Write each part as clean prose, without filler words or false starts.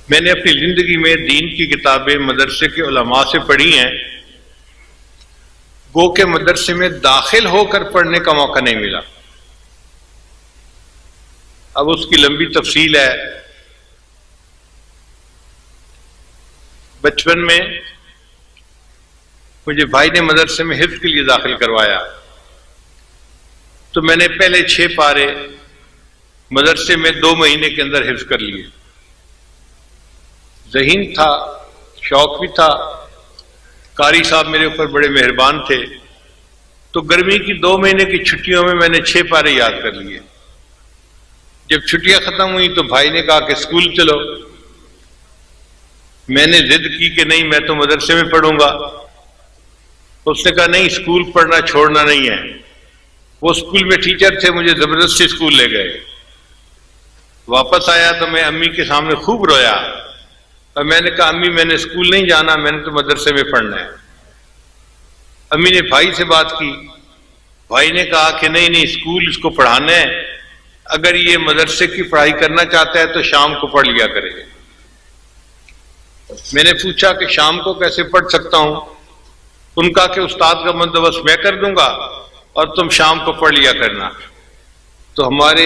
मैंने अपनी जिंदगी में दीन की किताबें मदरसे के उलमा से पढ़ी हैं, गो के मदरसे में दाखिल होकर पढ़ने का मौका नहीं मिला। अब उसकी लंबी तफसील है। बचपन में मुझे भाई ने मदरसे में हिफ्ज के लिए दाखिल करवाया, तो मैंने पहले 6 पारे मदरसे में 2 महीने के अंदर हिफ्ज कर लिए। ज़हीन था, शौक भी था। कारी साहब मेरे ऊपर बड़े मेहरबान थे, तो गर्मी की 2 महीने की छुट्टियों में मैंने 6 पारे याद कर लिए। जब छुट्टियां खत्म हुई तो भाई ने कहा कि स्कूल चलो। मैंने जिद की कि नहीं, मैं तो मदरसे में पढ़ूंगा। उसने कहा नहीं, स्कूल पढ़ना छोड़ना नहीं है। वो स्कूल में टीचर थे, मुझे जबरदस्ती स्कूल ले गए। वापस आया तो मैं अम्मी के सामने खूब रोया और मैंने कहा अम्मी, मैंने स्कूल नहीं जाना, मैंने तो मदरसे में पढ़ना है। अम्मी ने भाई से बात की। भाई ने कहा कि नहीं नहीं, स्कूल इसको पढ़ाना है, अगर ये मदरसे की पढ़ाई करना चाहता है तो शाम को पढ़ लिया करेगा। मैंने पूछा कि शाम को कैसे पढ़ सकता हूं? उनका कि उस्ताद का बंदोबस्त मैं कर दूंगा और तुम शाम को पढ़ लिया करना। तो हमारे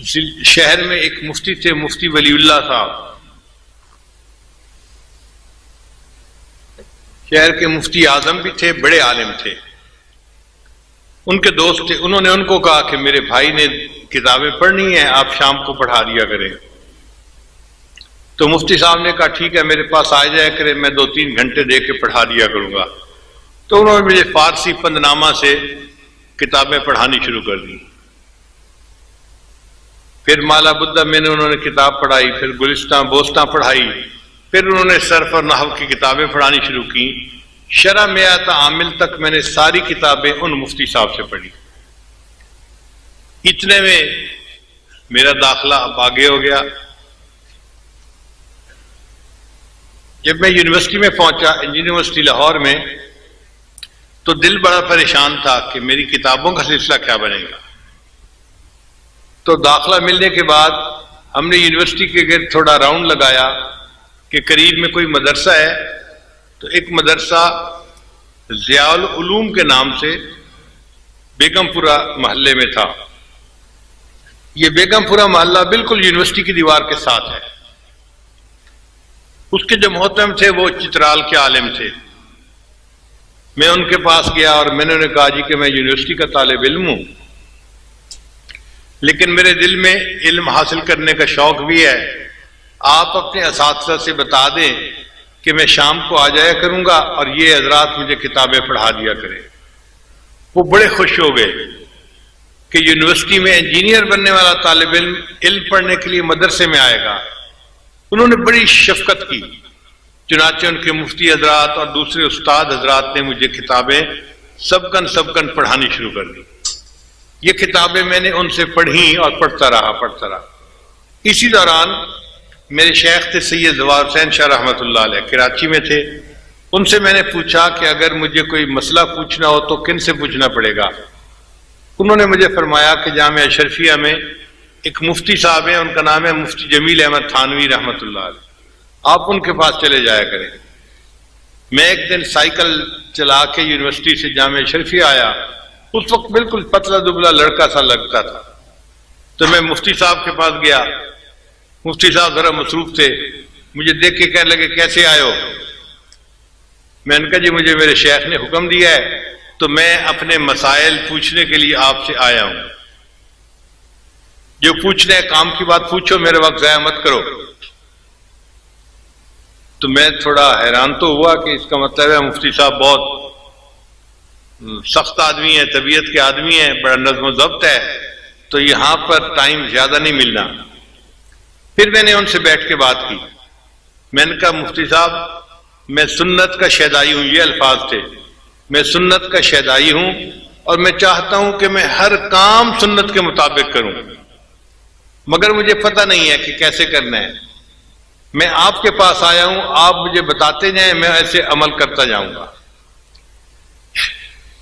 शहर में एक मुफ्ती थे, मुफ्ती वलीउल्लाह साहब, शहर के मुफ्ती आजम भी थे, बड़े आलिम थे। उनके दोस्त थे, उन्होंने उनको कहा कि मेरे भाई ने किताबें पढ़नी है, आप शाम को पढ़ा दिया करें। तो मुफ्ती साहब ने कहा ठीक है, मेरे पास आ जाया करे, मैं 2-3 घंटे दे के पढ़ा दिया करूंगा। तो उन्होंने मुझे फारसी पंदनामा से किताबें पढ़ानी शुरू कर दी। फिर माला बुद्धा मैंने उन्होंने किताब पढ़ाई, फिर गुलिस्तां बोस्तां पढ़ाई, फिर उन्होंने सर्फ और नहव की किताबें पढ़ानी शुरू की। शरह मियात आमिल तक मैंने सारी किताबें उन मुफ्ती साहब से पढ़ी। इतने में मेरा दाखिला अब आगे हो गया। जब मैं यूनिवर्सिटी में पहुंचा, इंजीनियरिंग यूनिवर्सिटी लाहौर में, तो दिल बड़ा परेशान था कि मेरी किताबों का सिलसिला क्या बनेगा। तो दाखिला मिलने के बाद हमने यूनिवर्सिटी के गिर्द थोड़ा राउंड लगाया कि करीब में कोई मदरसा है। तो एक मदरसा ज़ियाउल उलूम के नाम से बेगमपुरा मोहल्ले में था। ये बेगमपुरा मोहल्ला बिल्कुल यूनिवर्सिटी की दीवार के साथ है। उसके जो मोहतरम थे वो चित्राल के आलिम थे। मैं उनके पास गया और मैंने उन्हें कहा जी कि मैं यूनिवर्सिटी का तालिब इल्म हूं, लेकिन मेरे दिल में इल्म हासिल करने का शौक भी है। आप अपने असातिज़ा से बता दें कि मैं शाम को आ जाया करूंगा और ये हजरात मुझे किताबें पढ़ा दिया करें। वो बड़े खुश हो गए कि यूनिवर्सिटी में इंजीनियर बनने वाला तालिब इल्म पढ़ने के लिए मदरसे में आएगा। उन्होंने बड़ी शफकत की। चुनाचे उनके मुफ्ती हजरात और दूसरे उस्ताद हजरात ने मुझे किताबें सबकन पढ़ानी शुरू कर दी। ये किताबें मैंने उनसे पढ़ी और पढ़ता रहा। इसी दौरान मेरे शेख थे सैयद ज़वार हुसैन शाह रहमतुल्लाह अलैह, कराची में थे। उनसे मैंने पूछा कि अगर मुझे कोई मसला पूछना हो तो किन से पूछना पड़ेगा। उन्होंने मुझे फरमाया कि जामिया अशरफिया में एक मुफ्ती साहब हैं, उनका नाम है मुफ्ती जमील अहमद थानवी रहमतुल्लाह अलैह, आप उनके पास चले जाया करें। मैं एक दिन साइकिल चला के यूनिवर्सिटी से जामिया अशरफिया आया। उस वक्त बिल्कुल पतला दुबला लड़का सा लगता था। तो मैं मुफ्ती साहब के पास गया। मुफ्ती साहब जरा मसरूफ थे, मुझे देख के कहने लगे कैसे आए हो? मैंने कहा जी मुझे मेरे शेख ने हुक्म दिया है, तो मैं अपने मसाइल पूछने के लिए आपसे आया हूं। जो पूछना है काम की बात पूछो, मेरे वक्त जाया मत करो। तो मैं थोड़ा हैरान तो हुआ कि इसका मतलब है मुफ्ती साहब बहुत सख्त आदमी है, तबीयत के आदमी है, बड़ा नज़्म ज़ब्त है, तो यहां पर टाइम ज्यादा नहीं मिलना। फिर मैंने उनसे बैठ के बात की। मैंने कहा मुफ्ती साहब, मैं सुन्नत का शहदाई हूं, ये अल्फाज थे, मैं सुन्नत का शहदाई हूं और मैं चाहता हूं कि मैं हर काम सुन्नत के मुताबिक करूं, मगर मुझे पता नहीं है कि कैसे करना है। मैं आपके पास आया हूं, आप मुझे बताते जाएं, मैं ऐसे अमल करता जाऊंगा।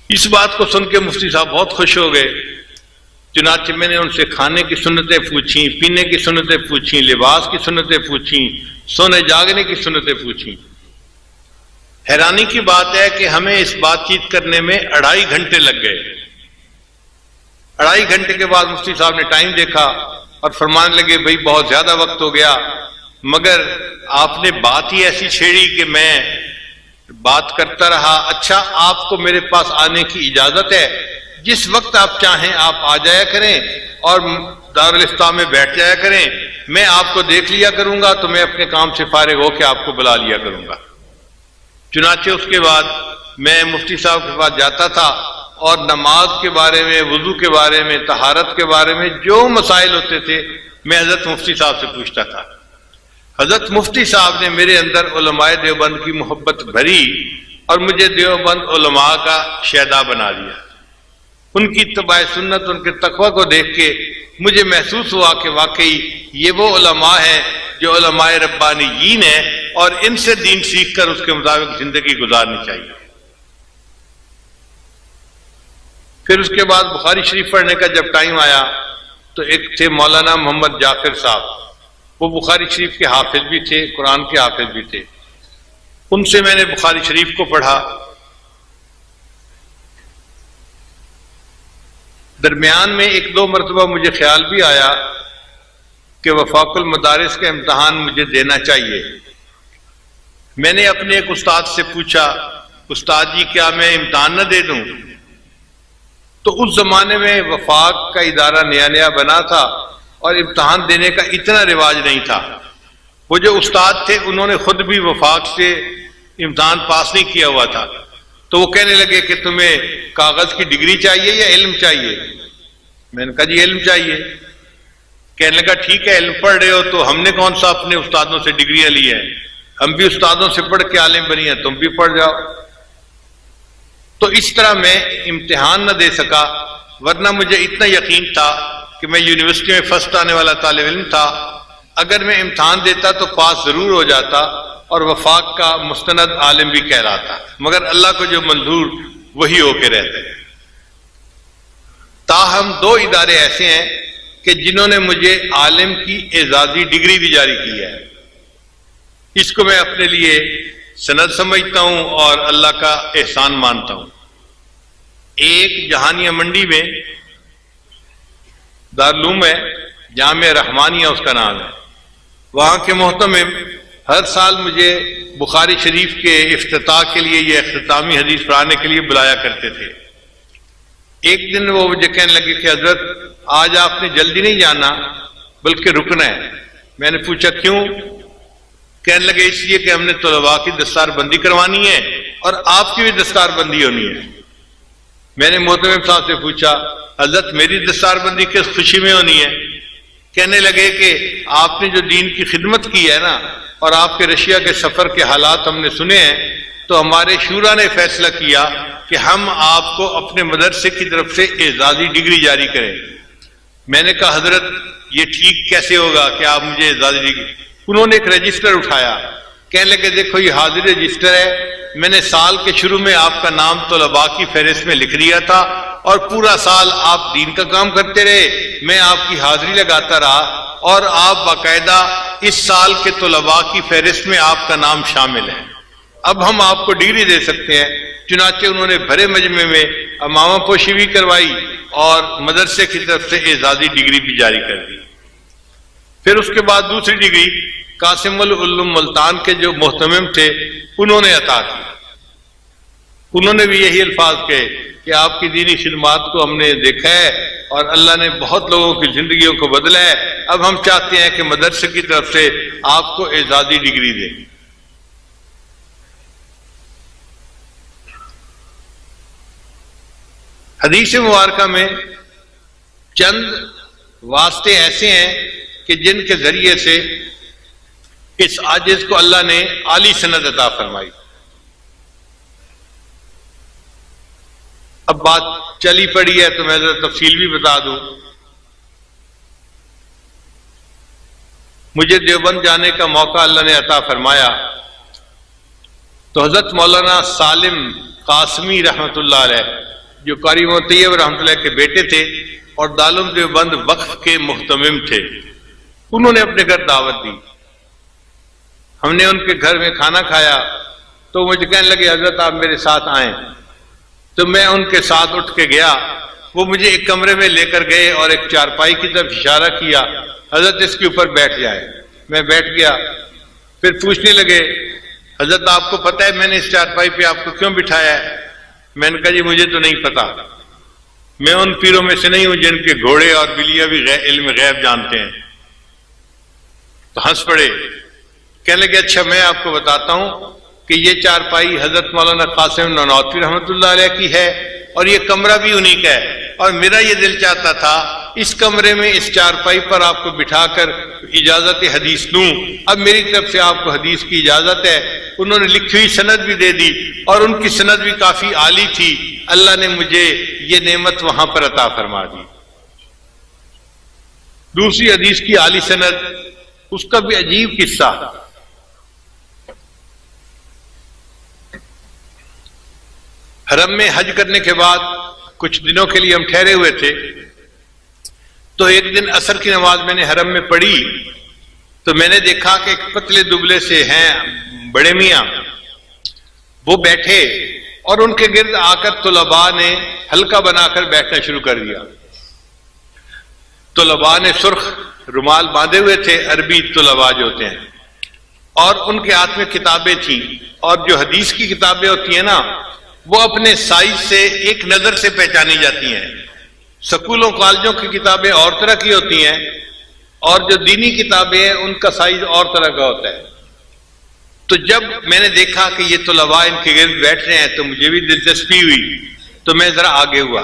इस बात को सुन के मुफ्ती साहब बहुत खुश हो गए चुनाचे मैंने उनसे खाने की सुन्नतें पूछी, पीने की सुन्नतें पूछी, लिबास की सुन्नतें पूछी, सोने जागने की सुन्नतें पूछी। हैरानी की बात है कि हमें इस बातचीत करने में 2.5 घंटे लग गए। 2.5 घंटे के बाद मुफ्ती साहब ने टाइम देखा और फरमाने लगे, भाई बहुत ज्यादा वक्त हो गया, मगर आपने बात ही ऐसी छेड़ी कि मैं बात करता रहा। अच्छा, आपको मेरे पास आने की इजाजत है, जिस वक्त आप चाहें आप आ जाया करें और दारुल इफ्ता में बैठ जाया करें, मैं आपको देख लिया करूंगा, तो मैं अपने काम से फारिग होकर आपको बुला लिया करूंगा। चुनाचे उसके बाद मैं मुफ्ती साहब के पास जाता था और नमाज के बारे में, वुजू के बारे में, तहारत के बारे में जो मसाइल होते थे मैं हजरत मुफ्ती साहब से पूछता था। हजरत मुफ्ती साहब ने मेरे अंदर उलमाए देवबंद की मोहब्बत भरी और मुझे देवबंद उलमा का शहदा बना दिया। उनकी इत्तबा सुन्नत, उनके तकवा को देख के मुझे महसूस हुआ कि वाकई ये वो उलमा है जो उलमाए रब्बानीयीन है और इनसे दीन सीख कर उसके मुताबिक जिंदगी गुजारनी चाहिए। फिर उसके बाद बुखारी शरीफ पढ़ने का जब टाइम आया तो एक थे मौलाना मोहम्मद जाकिर साहब, वो बुखारी शरीफ के हाफिज भी थे, कुरान के हाफिज भी थे। उनसे मैंने बुखारी शरीफ को पढ़ा। दरमियान में 1-2 मरतबा मुझे ख्याल भी आया कि वफाकुल मदारिस का इम्तहान मुझे देना चाहिए। मैंने अपने एक उस्ताद से पूछा, उस्ताद जी क्या मैं इम्तहान न दे दूं? तो उस जमाने में वफाक का इदारा नया नया बना था और इम्तहान देने का इतना रिवाज नहीं था। वो जो उस्ताद थे उन्होंने खुद भी वफाक से इम्तहान पास नहीं किया हुआ था, तो वो कहने लगे कि तुम्हें कागज की डिग्री चाहिए या इल्म चाहिए? मैंने कहा जी इल्म चाहिए। कहने लगा ठीक है, इल्म पढ़ रहे हो तो हमने कौन सा अपने उस्तादों से डिग्रियां ली है, हम भी उस्तादों से पढ़ के आलिम बनी है, तुम भी पढ़ जाओ। तो इस तरह मैं इम्तिहान न दे सका, वरना मुझे इतना यकीन था कि मैं यूनिवर्सिटी में फर्स्ट आने वाला तालिब इल्म था। अगर मैं इम्तिहान देता तो पास जरूर हो जाता और वफाक का मुस्तनद आलिम भी कहलाता, मगर अल्लाह को जो मंजूर वही होके रहते हैं। ताहम 2 इदारे ऐसे हैं कि जिन्होंने मुझे आलिम की एजाजी डिग्री भी जारी की है। इसको मैं अपने लिए सनद समझता हूं और अल्लाह का एहसान मानता हूं। एक जहानिया मंडी में दारुल है, जामिया रहमानिया उसका नाम है, वहां के मोहतमिम हर साल मुझे बुखारी शरीफ के इफ्तिताह के लिए या इख्तितामी हदीस पढ़ाने के लिए बुलाया करते थे। एक दिन वो मुझे कहने लगे कि हजरत आज आपने जल्दी नहीं जाना बल्कि रुकना है। मैंने पूछा क्यों? कहने लगे इसलिए कि हमने तलबा की दस्तारबंदी करवानी है और आपकी भी दस्तारबंदी होनी है। मैंने मोहतमिम साहब से पूछा हजरत मेरी दस्तारबंदी किस खुशी में होनी है? कहने लगे कि आपने जो दीन की खिदमत की है ना और आपके रशिया के सफर के हालात हमने सुने हैं, तो हमारे शूरा ने फैसला किया कि हम आपको अपने मदरसे की तरफ से एजाजी डिग्री जारी करें। मैंने कहा हजरत ये ठीक कैसे होगा कि आप मुझे एजाजी डिग्री? उन्होंने एक रजिस्टर उठाया, कहने लगे देखो ये हाजिर रजिस्टर है, मैंने साल के शुरू में आपका नाम तलबा की फहरिस्त में लिख दिया था और पूरा साल आप दीन का काम करते रहे, मैं आपकी हाजिरी लगाता रहा और आप बाकायदा इस साल के तलबा की फहरिस्त में आपका नाम शामिल है, अब हम आपको डिग्री दे सकते हैं। चुनाचे उन्होंने भरे मजमे में अमामा पोशी भी करवाई और मदरसे की तरफ से एजाजी डिग्री भी जारी कर दी। फिर उसके बाद दूसरी डिग्री कासिमुल उलूम मुल्तान के जो मोहतमिम थे उन्होंने अता की। उन्होंने भी यही अल्फाज कहे कि आपकी दीनी खिदमत को हमने देखा है और अल्लाह ने बहुत लोगों की जिंदगियों को बदला है, अब हम चाहते हैं कि मदरसे की तरफ से आपको एजाजी डिग्री दें। हदीस मुबारका में चंद वास्ते ऐसे हैं कि जिनके जरिए से इस आजिज को अल्लाह ने आली सनद अता फरमाई। अब बात चली पड़ी है तो मैं जरा तफसील भी बता दूं। मुझे देवबंद जाने का मौका अल्लाह ने अता फरमाया तो हजरत मौलाना सालिम कासमी रहमतुल्लाह अलैह जो कारी तैयब रहमतुल्लाह के बेटे थे और दारुल देवबंद वक्फ के मुहतमिम थे, उन्होंने अपने घर दावत दी। हमने उनके घर में खाना खाया तो मुझे कहने लगे हजरत आप मेरे साथ आए। तो मैं उनके साथ उठ के गया। वो मुझे एक कमरे में लेकर गए और एक चारपाई की तरफ इशारा किया, हजरत इसके ऊपर बैठ जाए। मैं बैठ गया। फिर पूछने लगे हजरत आपको पता है मैंने इस चारपाई पे आपको क्यों बिठाया है? मैंने कहा जी मुझे तो नहीं पता, मैं उन पीरों में से नहीं हूं जिनके घोड़े और बिल्लियां भी इल्म गैब जानते हैं। तो हंस पड़े। कहने लगे अच्छा मैं आपको बताता हूं कि ये चारपाई हजरत मौलाना कासिम ननौतवी रहमतुल्लाह अलैह की है और ये कमरा भी उन्हीं का है, और मेरा ये दिल चाहता था इस कमरे में इस चारपाई पर आपको बिठाकर इजाजत हदीस दूं। अब मेरी तरफ से आपको हदीस की इजाजत है। उन्होंने लिखी हुई सनद भी दे दी और उनकी सनद भी काफी आली थी। अल्लाह ने मुझे ये नेमत वहां पर अता फरमा दी। दूसरी हदीस की आली सनद, उसका भी अजीब किस्सा। हरम में हज करने के बाद कुछ दिनों के लिए हम ठहरे हुए थे, तो एक दिन असर की नमाज मैंने हरम में पढ़ी तो मैंने देखा कि एक पतले दुबले से हैं बड़े मियां, वो बैठे और उनके गिर्द आकर तुलबा ने हल्का बनाकर बैठना शुरू कर दिया। तुलबा ने सुर्ख रुमाल बांधे हुए थे, अरबी तुलबा जो होते हैं, और उनके हाथ में किताबें थी। और जो हदीस की किताबें होती हैं ना, वो अपने साइज से एक नजर से पहचानी जाती हैं। स्कूलों कॉलेजों की किताबें और तरह की होती हैं और जो दीनी किताबें हैं उनका साइज और तरह का होता है। तो जब मैंने देखा कि ये तुलबा इनके गिर्द बैठ रहे हैं तो मुझे भी दिलचस्पी हुई, तो मैं जरा आगे हुआ।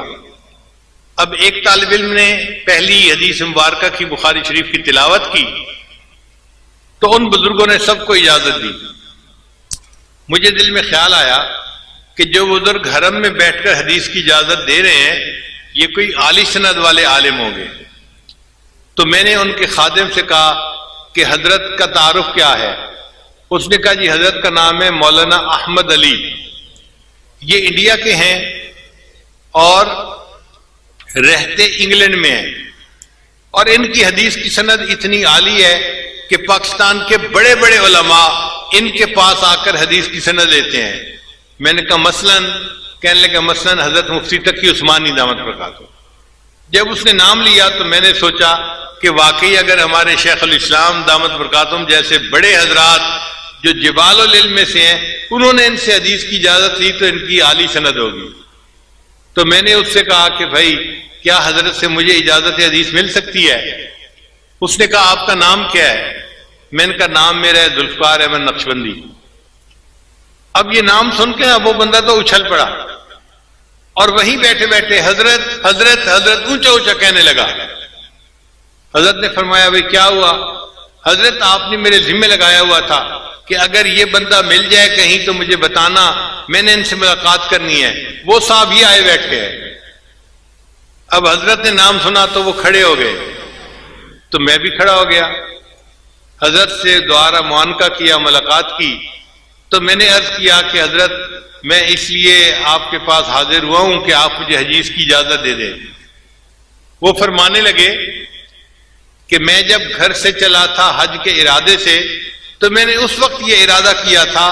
अब एक तालिब इल्म ने पहली हदीस मुबारका की बुखारी शरीफ की तिलावत की तो उन बुजुर्गों ने सबको इजाजत दी। मुझे दिल में ख्याल आया कि जो बुजुर्ग हरम में बैठकर हदीस की इजाजत दे रहे हैं ये कोई आली सनद वाले आलिम होंगे। तो मैंने उनके खादिम से कहा कि हजरत का तारुफ क्या है? उसने कहा जी हजरत का नाम है मौलाना अहमद अली, ये इंडिया के हैं और रहते इंग्लैंड में हैं, और इनकी हदीस की सनद इतनी आली है कि पाकिस्तान के बड़े बड़े उलमा इनके पास आकर हदीस की सनद लेते हैं। मैंने कहा मसलन? कहने लगा मसलन हजरत मुफ्ती तकी उस्मानी दामत बरकातहू। जब उसने नाम लिया तो मैंने सोचा कि वाकई अगर हमारे शेख अल इस्लाम दामत बरकातहू जैसे बड़े हजरात जो जिबाल इल्म में से हैं उन्होंने इनसे हदीस की इजाजत ली तो इनकी आली सनद होगी। तो मैंने उससे कहा कि भाई क्या हजरत से मुझे इजाजत हदीस मिल सकती है? उसने कहा आपका नाम क्या है? मैंने कहा नाम मेरा है जुल्फकार अहमद नक्शबंदी। अब ये नाम सुन के ना वो बंदा तो उछल पड़ा और वहीं बैठे बैठे हजरत हजरत हजरत ऊंचा ऊंचा कहने लगा। हजरत ने फरमाया भाई क्या हुआ? हजरत आपने मेरे जिम्मे लगाया हुआ था कि अगर ये बंदा मिल जाए कहीं तो मुझे बताना, मैंने इनसे मुलाकात करनी है। वो साहब ही आए बैठे हैं। अब हजरत ने नाम सुना तो वो खड़े हो गए, तो मैं भी खड़ा हो गया। हजरत से दोबारा मुआनका किया, मुलाकात की, तो मैंने अर्ज किया कि हजरत मैं इसलिए आपके पास हाजिर हुआ हूं कि आप मुझे हदीस की इजाजत दे दें। वो फरमाने लगे कि मैं जब घर से चला था हज के इरादे से तो मैंने उस वक्त ये इरादा किया था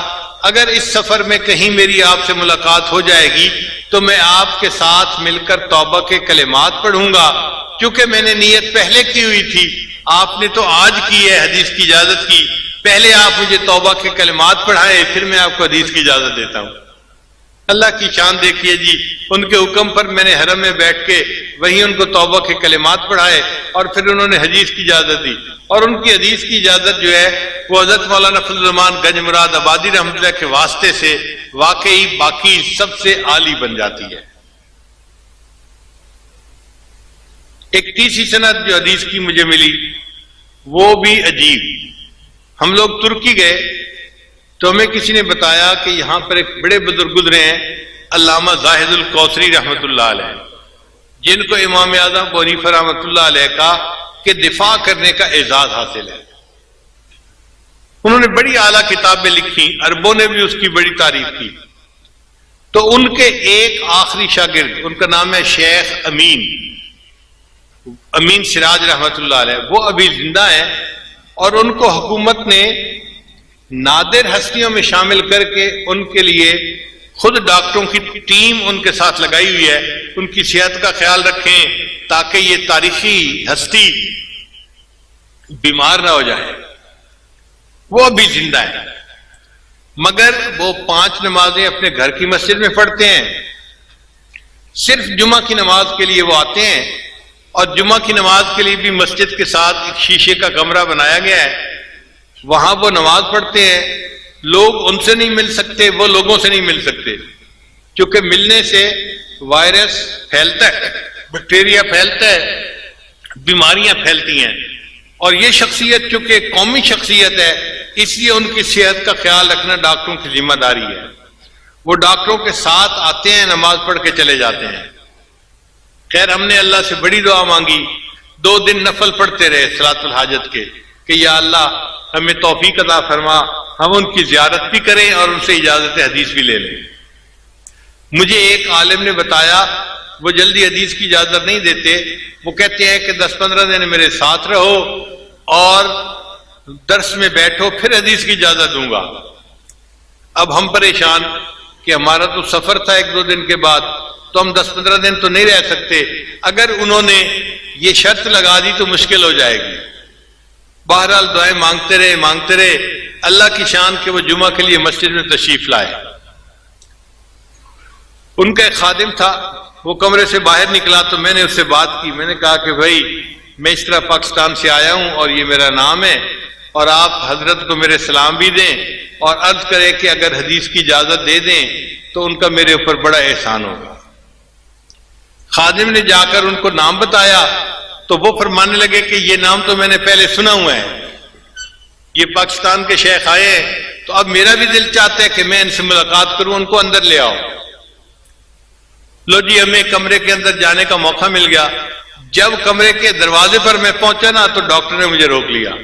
अगर इस सफर में कहीं मेरी आपसे मुलाकात हो जाएगी तो मैं आपके साथ मिलकर तौबा के कलिमात पढ़ूंगा, क्योंकि मैंने नीयत पहले की हुई थी। आपने तो आज की है हदीस की इजाजत की, पहले आप मुझे तौबा के कलिमात पढ़ाए फिर मैं आपको हदीस की इजाजत देता हूं। अल्लाह की शान देखिए जी, उनके हुक्म पर मैंने हरम में बैठ के वहीं उनको तौबा के कलिमात पढ़ाए और फिर उन्होंने हदीस की इजाजत दी। और उनकी हदीस की इजाजत जो है वो हजरत मौलाना फजल रहमान गंज मुराद आबादी रहमतुल्लाह के वास्ते से वाकई बाकी सबसे आली बन जाती है। एक तीसरी सनद जो हदीस की मुझे मिली वो भी अजीब। हम लोग तुर्की गए तो हमें किसी ने बताया कि यहां पर एक बड़े बुजुर्ग गुजरे हैं अल्लामा जाहिदुल कौसरी रहमतुल्लाह अलैह, जिनको इमाम आज़म अबू हनीफा रहमतुल्लाह अलैह का के दिफा करने का एजाज हासिल है। उन्होंने बड़ी आला किताबें लिखी, अरबों ने भी उसकी बड़ी तारीफ की। तो उनके एक आखिरी शागिर्द, उनका नाम है शेख अमीन सिराज रहमतुल्लाह अलैह, वो अभी जिंदा है और उनको हुकूमत ने नादिर हस्तियों में शामिल करके उनके लिए खुद डॉक्टरों की टीम उनके साथ लगाई हुई है। उनकी सेहत का ख्याल रखें ताकि ये तारीखी हस्ती बीमार ना हो जाए। वो अभी जिंदा है, मगर वो 5 नमाजें अपने घर की मस्जिद में पढ़ते हैं। सिर्फ जुमा की नमाज के लिए वो आते हैं और जुमा की नमाज के लिए भी मस्जिद के साथ एक शीशे का कमरा बनाया गया है, वहां वो नमाज पढ़ते हैं। लोग उनसे नहीं मिल सकते, वो लोगों से नहीं मिल सकते, क्योंकि मिलने से वायरस फैलता है, बैक्टीरिया फैलता है, बीमारियां फैलती हैं। और ये शख्सियत चूंकि कौमी शख्सियत है, इसलिए उनकी सेहत का ख्याल रखना डॉक्टरों की जिम्मेदारी है। वो डॉक्टरों के साथ आते हैं, नमाज पढ़ के चले जाते हैं। खैर, हमने अल्लाह से बड़ी दुआ मांगी, 2 दिन नफल पढ़ते रहे सलातुल हाजत के, कि या अल्लाह हमें तौफीक अता फरमा, हम उनकी जियारत भी करें और उनसे इजाजत हदीस भी ले लें। मुझे एक आलिम ने बताया, वो जल्दी हदीस की इजाजत नहीं देते, वो कहते हैं कि 10-15 दिन मेरे साथ रहो और दर्स में बैठो, फिर हदीस की इजाजत दूंगा। अब हम परेशान कि हमारा तो सफर था 1-2 दिन के बाद, तो हम 10-15 दिन तो नहीं रह सकते। अगर उन्होंने ये शर्त लगा दी तो मुश्किल हो जाएगी। बहरहाल दुआएं मांगते रहे अल्लाह की शान के वो जुमा के लिए मस्जिद में तशरीफ लाए। उनका एक खादिम था, वो कमरे से बाहर निकला तो मैंने उससे बात की। मैंने कहा कि भाई, मैं इस तरह पाकिस्तान से आया हूं और ये मेरा नाम है, और आप हजरत को मेरे सलाम भी दें और अर्ज करें कि अगर हदीस की इजाजत दे दें तो उनका मेरे ऊपर बड़ा एहसान होगा। खादिम ने जाकर उनको नाम बताया तो वो फरमाने लगे कि ये नाम तो मैंने पहले सुना हुआ है, ये पाकिस्तान के शेख आए हैं, तो अब मेरा भी दिल चाहता है कि मैं इनसे मुलाकात करूं, उनको अंदर ले आओ। लो जी, हमें कमरे के अंदर जाने का मौका मिल गया। जब कमरे के दरवाजे पर मैं पहुंचा ना, तो डॉक्टर ने मुझे रोक लिया।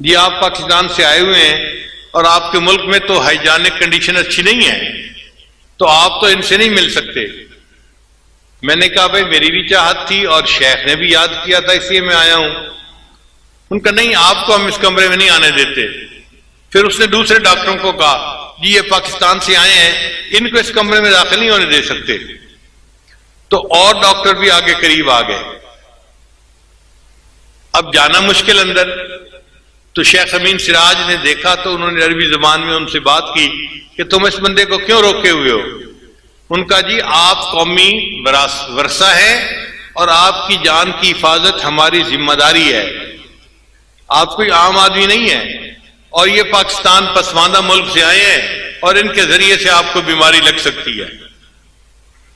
जी, आप पाकिस्तान से आए हुए हैं और आपके मुल्क में तो हाइजानिक कंडीशन अच्छी नहीं है, तो आप तो इनसे नहीं मिल सकते। मैंने कहा भाई, मेरी भी चाहत थी और शेख ने भी याद किया था, इसलिए मैं आया हूं। उनका नहीं, आपको हम इस कमरे में नहीं आने देते। फिर उसने दूसरे डॉक्टरों को कहा, जी ये पाकिस्तान से आए हैं, इनको इस कमरे में दाखिल नहीं होने दे सकते। तो और डॉक्टर भी आगे करीब आ गए। अब जाना मुश्किल अंदर। तो शेख अमीन सिराज ने देखा तो उन्होंने अरबी जुबान में उनसे बात की कि तुम इस बंदे को क्यों रोके हुए हो। उनका, जी आप कौमी वर्सा है और आपकी जान की हिफाजत हमारी जिम्मेदारी है। आप कोई आम आदमी नहीं है और ये पाकिस्तान पसमानदा मुल्क से आए हैं और इनके जरिए से आपको बीमारी लग सकती है।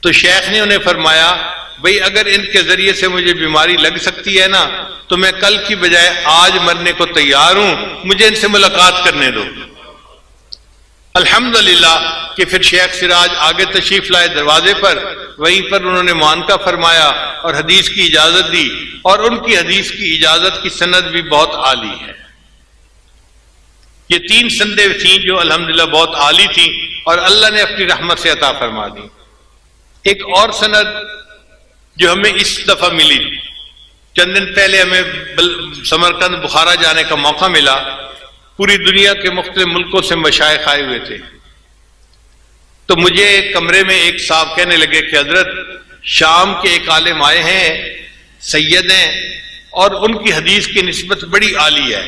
तो शेख ने उन्हें फरमाया, भाई अगर इनके जरिए से मुझे बीमारी लग सकती है ना, तो मैं कल की बजाय आज मरने को तैयार हूं, मुझे इनसे मुलाकात करने दो। अल्हम्दुलिल्लाह कि फिर शेख सिराज आगे तशरीफ लाए दरवाजे पर, वहीं पर उन्होंने मुआनका फरमाया और हदीस की इजाजत दी, और उनकी हदीस की इजाजत की सनद भी बहुत आली है। ये 3 संदेह थी जो अल्हम्दुलिल्लाह बहुत आली थी और अल्लाह ने अपनी रहमत से अता फरमा दी। एक और सनद जो हमें इस दफा मिली, चंद दिन पहले हमें समरकंद बुखारा जाने का मौका मिला। पूरी दुनिया के मुख्तलिफ मुल्कों से मशाइख आए हुए थे। तो मुझे कमरे में एक साहब कहने लगे कि हजरत शाम के एक आलिम आए हैं, सैयद हैं, और उनकी हदीस की निस्बत बड़ी आली है,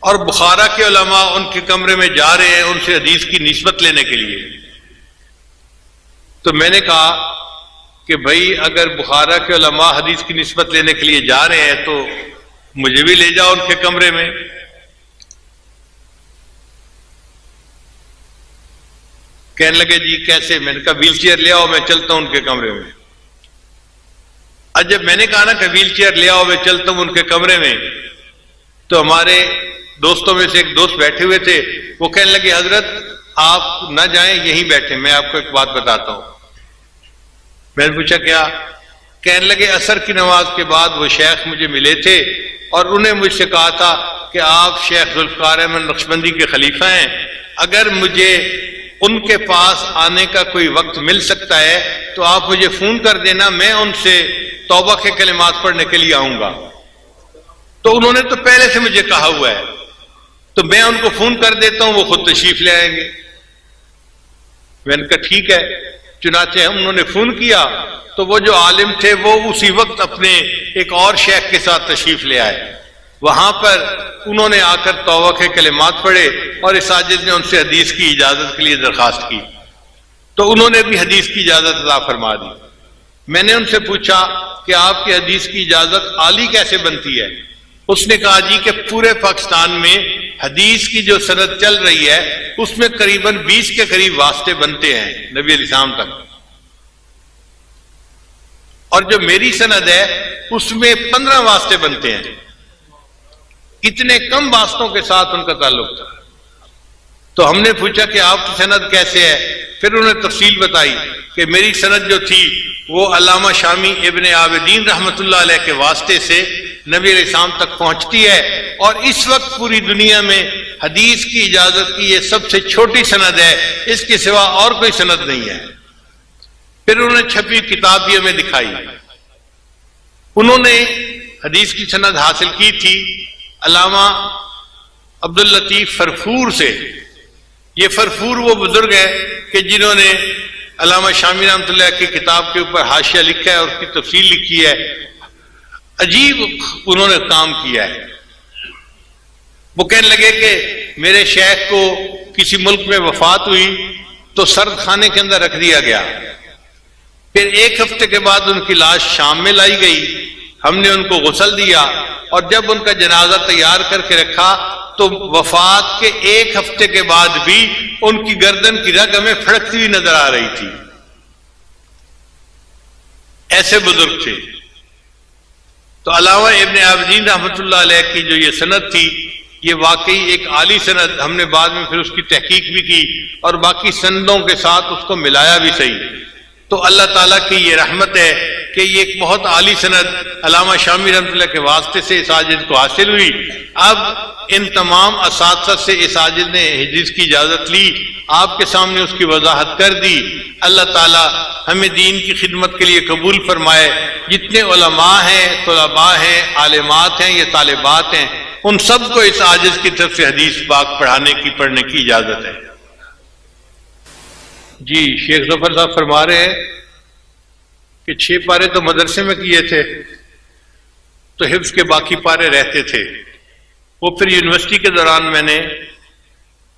और बुखारा के उलमा उनके कमरे में जा रहे हैं उनसे हदीस की निस्बत लेने के लिए। तो मैंने कहा कि भाई अगर बुखारा के उलमा हदीस की निस्बत लेने के लिए जा रहे हैं तो मुझे भी ले जाओ उनके कमरे में। कहने लगे, जी कैसे? मैंने कहा व्हील चेयर ले आओ, मैं चलता हूं उनके कमरे में। अब जब मैंने कहा ना कि व्हील चेयर ले आओ, मैं चलता हूं उनके कमरे में, तो हमारे दोस्तों में से एक दोस्त बैठे हुए थे, वो कहने लगे, हजरत आप ना जाएं, यहीं बैठे, मैं आपको एक बात बताता हूं। मैंने पूछा क्या? कहने लगे, असर की नमाज के बाद वो शेख मुझे मिले थे और उन्हें मुझसे कहा था कि आप शेख जुल्फकार अहमद नक्शबंदी के खलीफा हैं, अगर मुझे उनके पास आने का कोई वक्त मिल सकता है तो आप मुझे फोन कर देना, मैं उनसे तौबा के कलिमात पढ़ने के लिए आऊंगा। तो उन्होंने तो पहले से मुझे कहा हुआ है, तो मैं उनको फोन कर देता हूं, वो खुद तशरीफ ले आएंगे। मैंने कहा ठीक है। चुनाचे उन्होंने फोन किया तो वो जो आलिम थे वो उसी वक्त अपने एक और शेख के साथ तशरीफ ले आए। वहां पर उन्होंने आकर तौबा के कलिमात पढ़े और इस साजिद ने उनसे हदीस की इजाजत के लिए दरखास्त की, तो उन्होंने भी हदीस की इजाजत अता फरमा दी। मैंने उनसे पूछा कि आपकी हदीस की इजाजत आली कैसे बनती है? उसने कहा जी कि पूरे पाकिस्तान में हदीस की जो सनद चल रही है उसमें करीबन 20 के करीब वास्ते बनते हैं नबी अलैहिस्सलाम तक, और जो मेरी सनद है उसमें 15 वास्ते बनते हैं। इतने कम वास्तों के साथ उनका ताल्लुक था। तो हमने पूछा कि आपकी सनद कैसे है? फिर उन्होंने तफसील बताई कि मेरी सनद जो थी वो अल्लामा शामी इब्ने आबिदीन रहमतुल्लाह अलैह के वास्ते से नबी अलैहिस्सलाम तक पहुंचती है, और इस वक्त पूरी दुनिया में हदीस की इजाजत की ये सबसे छोटी सनद है, इसके सिवा और कोई सनद नहीं है। फिर उन्होंने छपी किताब भी हमें दिखाई। उन्होंने हदीस की सनद हासिल की थी अल्लामा अब्दुल लतीफ फरफूर से। ये फरफूर वो बुजुर्ग है कि जिन्होंने अल्लामा शामी रहमतुल्लाह की किताब के ऊपर हाशिया लिखा है और उसकी तफसील लिखी है। अजीब उन्होंने काम किया है। वो कहने लगे कि मेरे शेख को किसी मुल्क में वफात हुई तो सर्द खाने के अंदर रख दिया गया। फिर एक हफ्ते के बाद उनकी लाश शाम में लाई गई, हमने उनको गुस्ल दिया, और जब उनका जनाजा तैयार करके रखा तो वफात के एक हफ्ते के बाद भी उनकी गर्दन की रग हमें फड़कती हुई नजर आ रही थी। ऐसे बुजुर्ग थे। तो अलावा इब्ने आबिदीन रहमतुल्लाह अलैह की जो ये सनद थी ये वाकई एक आली सनद। हमने बाद में फिर उसकी तहकीक भी की और बाकी सनदों के साथ उसको मिलाया भी सही। तो अल्लाह ताला की ये रहमत है कि ये एक बहुत आली सनद अल्लामा शामी रहमतुल्लाह के वास्ते से इस आजिज को हासिल हुई। अब इन तमाम असातिज़ा से इस आजिज ने हदीस की इजाजत ली, आपके सामने उसकी वजाहत कर दी। अल्लाह ताला हमें दीन की खिदमत के लिए कबूल फरमाए। जितने उलमा हैं, तुलबा हैं, आलिमात हैं, ये तालिबात हैं, उन सबको इस आजिज की तरफ से हदीस पाक पढ़ने की इजाजत है। जी शेख जफर साहब फरमा रहे हैं कि 6 पारे तो मदरसे में किए थे, तो हिफ्ज के बाकी पारे रहते थे। वो फिर यूनिवर्सिटी के दौरान मैंने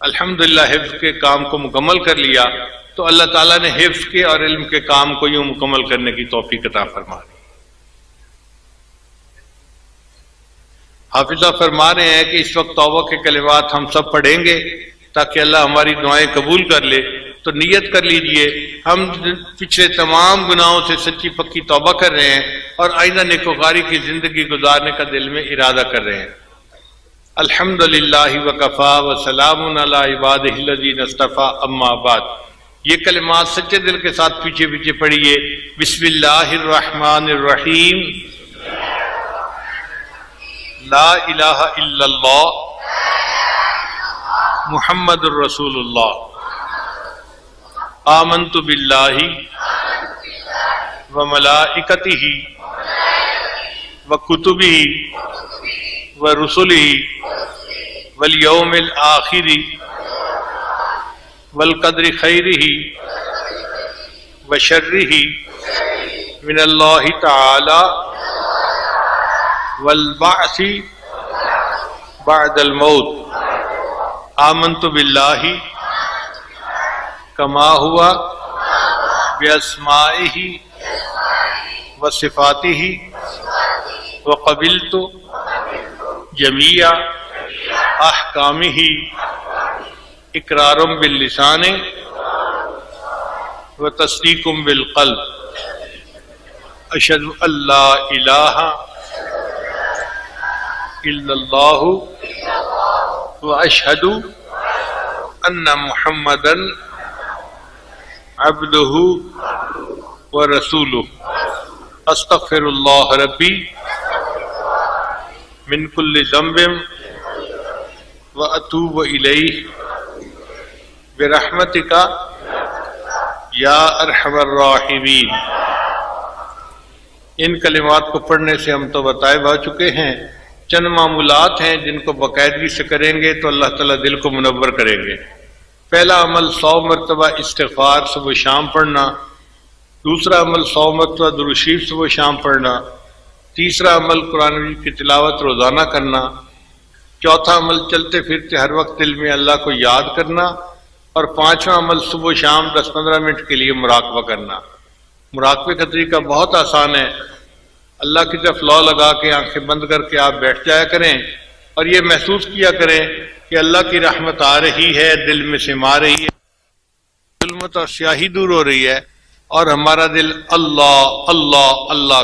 अल्हम्दुलिल्लाह हिफ्ज के काम को मुकम्मल कर लिया, तो अल्लाह ताला ने हिफ्ज के और इल्म के काम को यूं मुकम्मल करने की तौफीक अता फरमा दी। हाफिज़ा फरमा रहे हैं कि इस वक्त तौबा के कलिमात हम सब पढ़ेंगे ताकि अल्लाह हमारी दुआएं कबूल कर ले। तो नियत कर लीजिए, हम पिछले तमाम गुनाहों से सच्ची पक्की तौबा कर रहे हैं और आइंदा नेकोकारी की जिंदगी गुजारने का दिल में इरादा कर रहे हैं। अल्हम्दुलिल्लाहि व कफ़ा व सलामुन अला इबादिहिल्लज़ीना इस्तफ़ा अम्मा बाद। ये कलिमात सच्चे दिल के साथ पीछे पीछे पढ़िए। बिस्मिल्लाहिर्रहमानिर्रहीम। ला इलाहा इल्लल्लाह मुहम्मदुर रसूलुल्लाह। आमन्तु बिल्लाहि व मलाइकतिही व कुतुबिही व रुसुलिही वल यौमिल आखिरी वल क़द्रि खैरिही व शर्रिही मिनल्लाहि तआला वल बअसी बअदल मौत। आमन्तु बिल्लाहि कमा हुआ बिअस्माइही व सिफातिही व क़बिलतु जमीआ अहकामिही इक़रारुम बिल लिसानि व तस्दीकुम बिल क़ल्ब। अशहदु अल्ला इलाहा इल्लल्लाहु व अशहदु अन्ना मुहम्मदन अब्दुहु व रसूलुहु। अस्तग़फिरुल्लाह रब्बी मिन कुल्लि ज़ंबिन व अतूबु इलैहि बिरहमतिका या अरहमर राहिमीन। इन कलिमात को पढ़ने से हम तो बताए जा चुके हैं, चंद मामूलात हैं जिनको बाकायदगी से करेंगे तो अल्लाह ताला दिल को मुनव्वर करेंगे। पहला अमल 100 मरतबा इस्तिग़फ़ार सुबह शाम पढ़ना, दूसरा अमल 100 मरतबा दुरूद शरीफ सुबह शाम पढ़ना, तीसरा अमल कुरान की तिलावत रोज़ाना करना, चौथा अमल चलते फिरते हर वक्त दिल में अल्लाह को याद करना, और पांचवा अमल सुबह शाम 10-15 मिनट के लिए मुराकबा करना। मुराकबे का तरीका बहुत आसान है। अल्लाह की तरफ लौ लगा के आंखें बंद करके आप बैठ जाया करें और ये महसूस किया करें कि अल्लाह की रहमत आ रही है, दिल में सिमा रही है, जुल्मत और स्याही दूर हो रही है और हमारा दिल अल्लाह अल्लाह अल्लाह